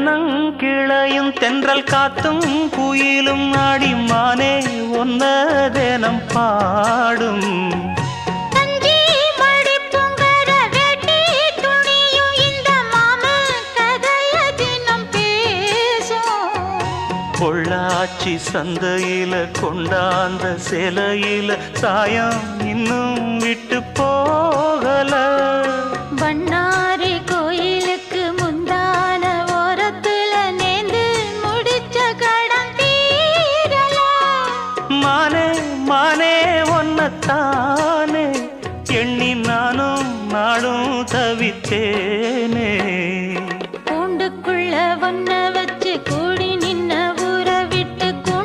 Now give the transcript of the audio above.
தென்னங்கிளையும் தென்றல் காத்தும் குயிலும் ஆடிமானே ஒன்ன தினம் பாடும் பொள்ளாச்சி சந்தையில கொண்டாந்த சிலையில சாயம் இன்னும் விட்டு போகல பண்ணாரி கோயிலுக்கு முந்தான ஓரத்துல நேந்து முடிச்ச கடன் தீரல மானே மானே ஒன்னத்தானே எண்ணி நானும் நாடும் தவித்தே